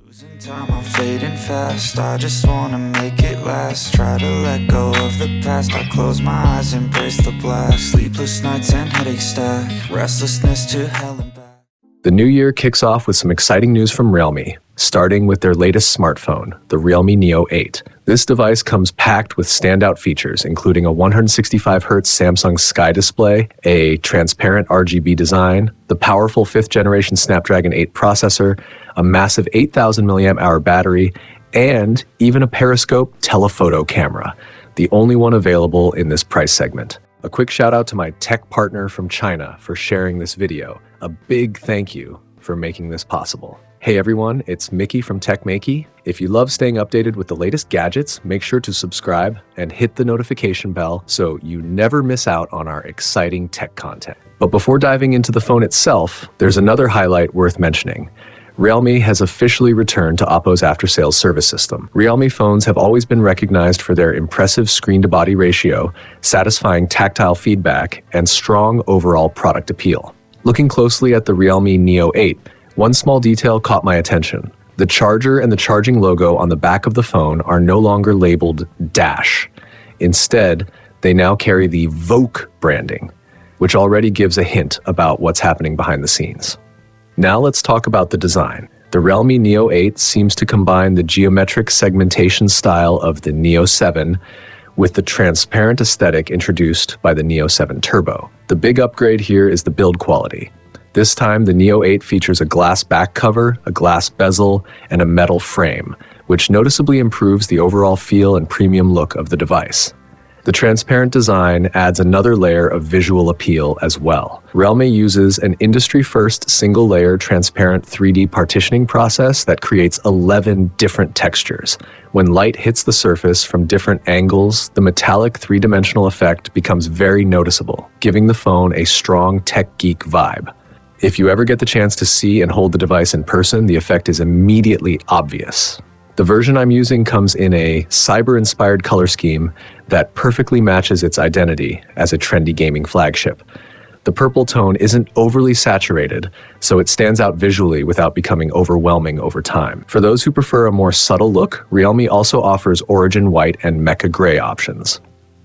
Losing time, I'm fading fast. I just wanna make it last. Try to let go of the past. I close my eyes, embrace the blast. Sleepless nights and headache stack. Restlessness to hell and back. The new year kicks off with some exciting news from Realme, starting with their latest smartphone, the Realme Neo8. This device comes packed with standout features, including a 165Hz Samsung Sky display, a transparent RGB design, the powerful 5th generation Snapdragon 8 processor, a massive 8,000 mAh battery, and even a Periscope telephoto camera, the only one available in this price segment. A quick shout out to my tech partner from China for sharing this video. A big thank you for making this possible. Hey everyone, it's Maiky from techmaiky. If you love staying updated with the latest gadgets, make sure to subscribe and hit the notification bell so you never miss out on our exciting tech content. But before diving into the phone itself, there's another highlight worth mentioning. Realme has officially returned to Oppo's after-sales service system. Realme phones have always been recognized for their impressive screen-to-body ratio, satisfying tactile feedback, and strong overall product appeal. Looking closely at the Realme Neo8, one small detail caught my attention. The charger and the charging logo on the back of the phone are no longer labeled Dash. Instead, they now carry the VOKE branding, which already gives a hint about what's happening behind the scenes. Now let's talk about the design. The Realme Neo8 seems to combine the geometric segmentation style of the Neo7 with the transparent aesthetic introduced by the Neo7 Turbo. The big upgrade here is the build quality. This time, the Neo8 features a glass back cover, a glass bezel, and a metal frame, which noticeably improves the overall feel and premium look of the device. The transparent design adds another layer of visual appeal as well. Realme uses an industry-first single-layer transparent 3D partitioning process that creates 11 different textures. When light hits the surface from different angles, the metallic three-dimensional effect becomes very noticeable, giving the phone a strong tech geek vibe. If you ever get the chance to see and hold the device in person, the effect is immediately obvious. The version I'm using comes in a cyber-inspired color scheme that perfectly matches its identity as a trendy gaming flagship. The purple tone isn't overly saturated, so it stands out visually without becoming overwhelming over time. For those who prefer a more subtle look, Realme also offers Origin White and Mecha Gray options.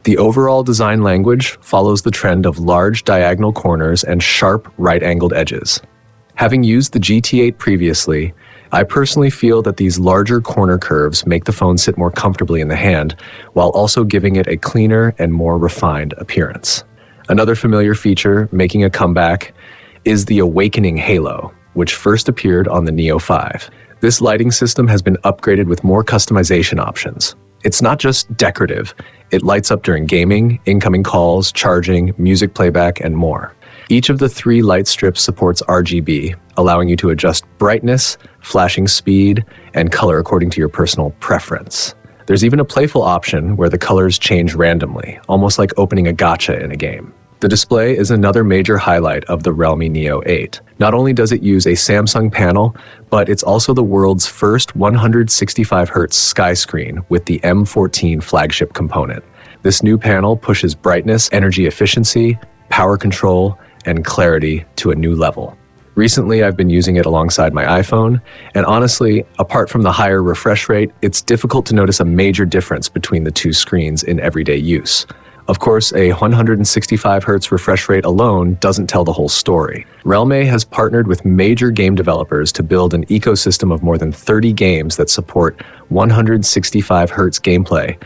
The overall design language follows the trend of large diagonal corners and sharp right-angled edges. Having used the GT8 previously, I personally feel that these larger corner curves make the phone sit more comfortably in the hand, while also giving it a cleaner and more refined appearance. Another familiar feature making a comeback is the Awakening Halo, which first appeared on the Neo5. This lighting system has been upgraded with more customization options. It's not just decorative, it lights up during gaming, incoming calls, charging, music playback, and more. Each of the 3 light strips supports RGB, allowing you to adjust brightness, flashing speed, and color according to your personal preference. There's even a playful option where the colors change randomly, almost like opening a gacha in a game. The display is another major highlight of the Realme Neo8. Not only does it use a Samsung panel, but it's also the world's first 165Hz sky screen with the M14 flagship component. This new panel pushes brightness, energy efficiency, power control, and clarity to a new level. Recently, I've been using it alongside my iPhone, and honestly, apart from the higher refresh rate, it's difficult to notice a major difference between the two screens in everyday use. Of course, a 165Hz refresh rate alone doesn't tell the whole story. Realme has partnered with major game developers to build an ecosystem of more than 30 games that support 165Hz gameplay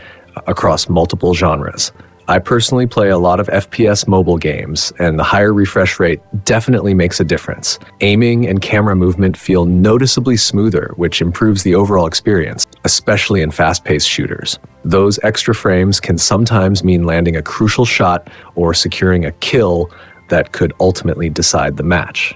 across multiple genres. I personally play a lot of FPS mobile games, and the higher refresh rate definitely makes a difference. Aiming and camera movement feel noticeably smoother, which improves the overall experience, especially in fast-paced shooters. Those extra frames can sometimes mean landing a crucial shot or securing a kill that could ultimately decide the match.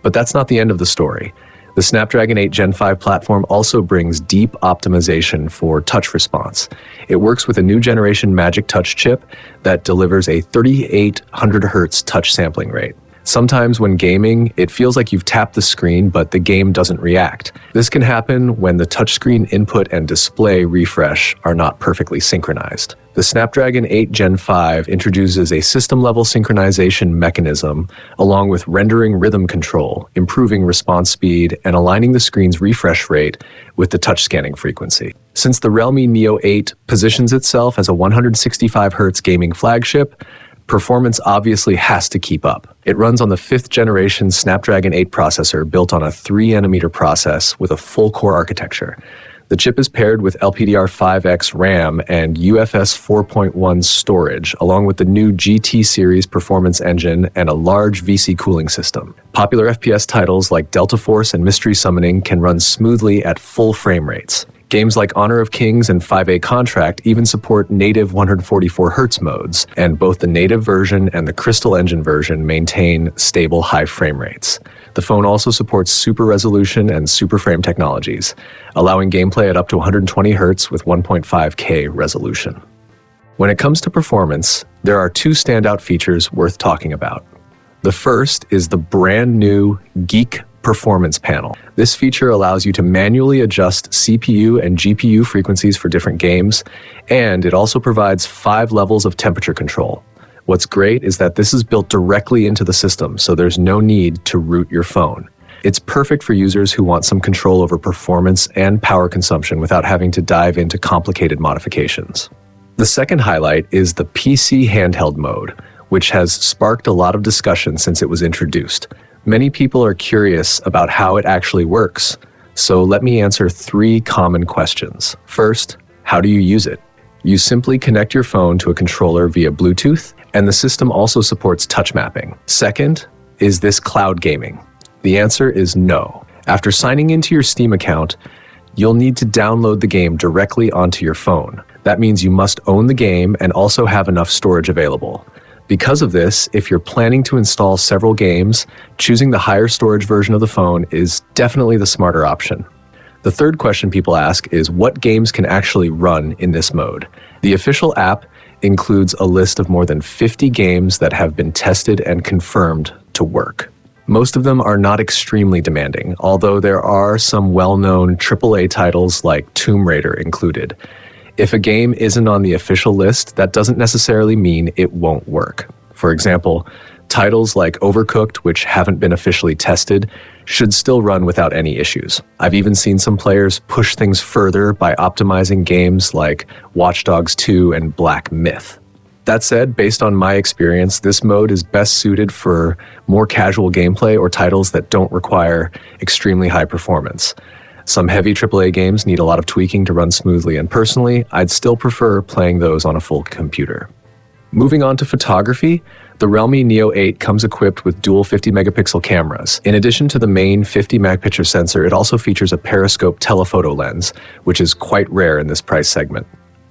But that's not the end of the story. The Snapdragon 8 Gen 5 platform also brings deep optimization for touch response. It works with a new generation Magic Touch chip that delivers a 3800 Hz touch sampling rate. Sometimes when gaming, it feels like you've tapped the screen, but the game doesn't react. This can happen when the touchscreen input and display refresh are not perfectly synchronized. The Snapdragon 8 Gen 5 introduces a system-level synchronization mechanism along with rendering rhythm control, improving response speed, and aligning the screen's refresh rate with the touch scanning frequency. Since the Realme Neo8 positions itself as a 165Hz gaming flagship, performance obviously has to keep up. It runs on the 5th generation Snapdragon 8 processor built on a 3nm process with a full-core architecture. The chip is paired with LPDDR5X RAM and UFS 4.1 storage, along with the new GT series performance engine and a large VC cooling system. Popular FPS titles like Delta Force and Mystery Summoning can run smoothly at full frame rates. Games like Honor of Kings and 5A Contract even support native 144Hz modes, and both the native version and the Crystal Engine version maintain stable high frame rates. The phone also supports super resolution and super frame technologies, allowing gameplay at up to 120Hz with 1.5K resolution. When it comes to performance, there are two standout features worth talking about. The first is the brand new Geek Performance panel. This feature allows you to manually adjust CPU and GPU frequencies for different games, and it also provides 5 levels of temperature control. What's great is that this is built directly into the system, so there's no need to root your phone. It's perfect for users who want some control over performance and power consumption without having to dive into complicated modifications. The second highlight is the PC handheld mode, which has sparked a lot of discussion since it was introduced. Many people are curious about how it actually works, so let me answer 3 common questions. First, how do you use it? You simply connect your phone to a controller via Bluetooth, and the system also supports touch mapping. Second, is this cloud gaming? The answer is no. After signing into your Steam account, you'll need to download the game directly onto your phone. That means you must own the game and also have enough storage available. Because of this, if you're planning to install several games, choosing the higher storage version of the phone is definitely the smarter option. The third question people ask is what games can actually run in this mode? The official app includes a list of more than 50 games that have been tested and confirmed to work. Most of them are not extremely demanding, although there are some well-known AAA titles like Tomb Raider included. If a game isn't on the official list, that doesn't necessarily mean it won't work. For example, titles like Overcooked, which haven't been officially tested, should still run without any issues. I've even seen some players push things further by optimizing games like Watch Dogs 2 and Black Myth. That said, based on my experience, this mode is best suited for more casual gameplay or titles that don't require extremely high performance. Some heavy AAA games need a lot of tweaking to run smoothly, and personally, I'd still prefer playing those on a full computer. Moving on to photography, the Realme Neo8 comes equipped with dual 50-megapixel cameras. In addition to the main 50-megapixel sensor, it also features a Periscope telephoto lens, which is quite rare in this price segment.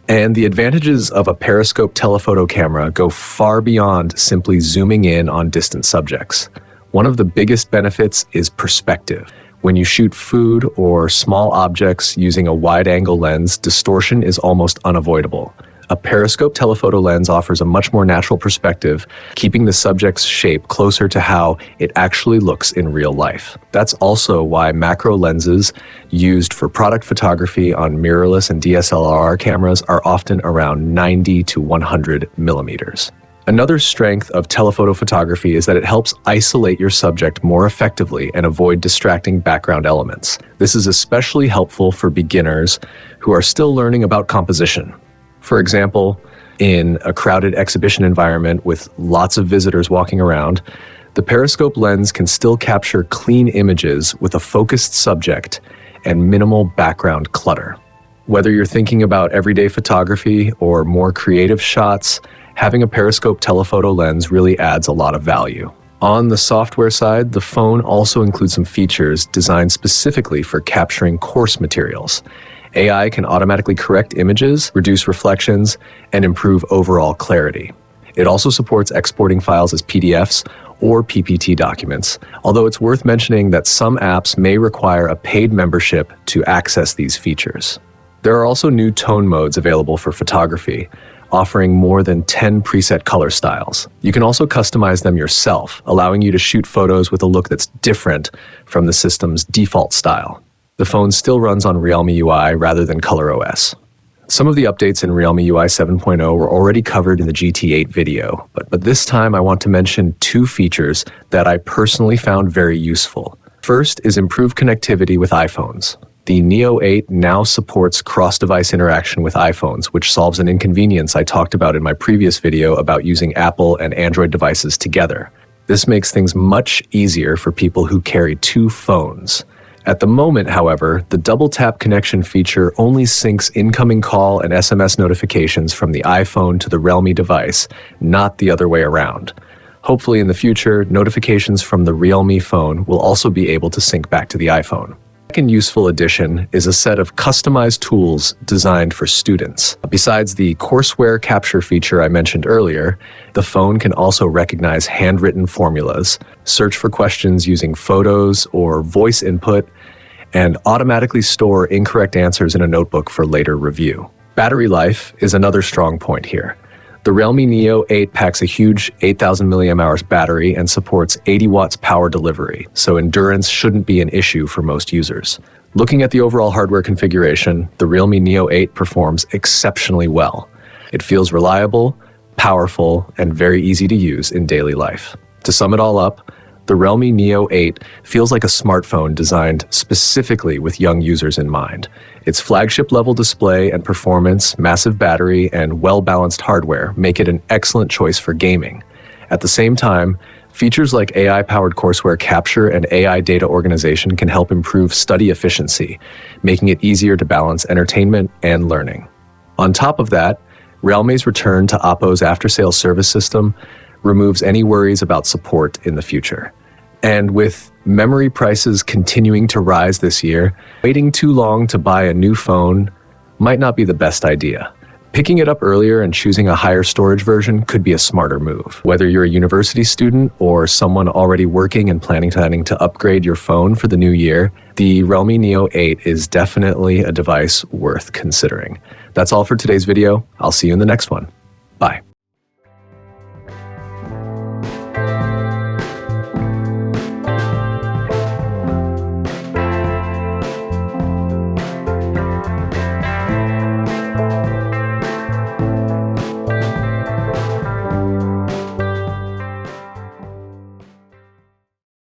And the advantages of a Periscope telephoto camera go far beyond simply zooming in on distant subjects. One of the biggest benefits is perspective. When you shoot food or small objects using a wide-angle lens, distortion is almost unavoidable. A Periscope telephoto lens offers a much more natural perspective, keeping the subject's shape closer to how it actually looks in real life. That's also why macro lenses used for product photography on mirrorless and DSLR cameras are often around 90 to 100 millimeters. Another strength of telephoto photography is that it helps isolate your subject more effectively and avoid distracting background elements. This is especially helpful for beginners who are still learning about composition. For example, in a crowded exhibition environment with lots of visitors walking around, the Periscope lens can still capture clean images with a focused subject and minimal background clutter. Whether you're thinking about everyday photography or more creative shots, having a Periscope telephoto lens really adds a lot of value. On the software side, the phone also includes some features designed specifically for capturing coarse materials. AI can automatically correct images, reduce reflections, and improve overall clarity. It also supports exporting files as PDFs or PPT documents, although it's worth mentioning that some apps may require a paid membership to access these features. There are also new tone modes available for photography, offering more than 10 preset color styles. You can also customize them yourself, allowing you to shoot photos with a look that's different from the system's default style. The phone still runs on Realme UI rather than ColorOS. Some of the updates in Realme UI 7.0 were already covered in the GT8 video, but this time I want to mention two features that I personally found very useful. First is improved connectivity with iPhones. The Neo 8 now supports cross-device interaction with iPhones, which solves an inconvenience I talked about in my previous video about using Apple and Android devices together. This makes things much easier for people who carry two phones. At the moment, however, the double-tap connection feature only syncs incoming call and SMS notifications from the iPhone to the Realme device, not the other way around. Hopefully in the future, notifications from the Realme phone will also be able to sync back to the iPhone. The second useful addition is a set of customized tools designed for students. Besides the courseware capture feature I mentioned earlier, the phone can also recognize handwritten formulas, search for questions using photos or voice input, and automatically store incorrect answers in a notebook for later review. Battery life is another strong point here. The Realme Neo 8 packs a huge 8,000 mAh battery and supports 80 watts power delivery, so endurance shouldn't be an issue for most users. Looking at the overall hardware configuration, the Realme Neo 8 performs exceptionally well. It feels reliable, powerful, and very easy to use in daily life. To sum it all up, the Realme Neo 8 feels like a smartphone designed specifically with young users in mind. Its flagship-level display and performance, massive battery, and well-balanced hardware make it an excellent choice for gaming. At the same time, features like AI-powered courseware capture and AI data organization can help improve study efficiency, making it easier to balance entertainment and learning. On top of that, Realme's return to Oppo's after-sales service system removes any worries about support in the future. And with memory prices continuing to rise this year, waiting too long to buy a new phone might not be the best idea. Picking it up earlier and choosing a higher storage version could be a smarter move. Whether you're a university student or someone already working and planning to upgrade your phone for the new year, the Realme Neo 8 is definitely a device worth considering. That's all for today's video. I'll see you in the next one. Bye.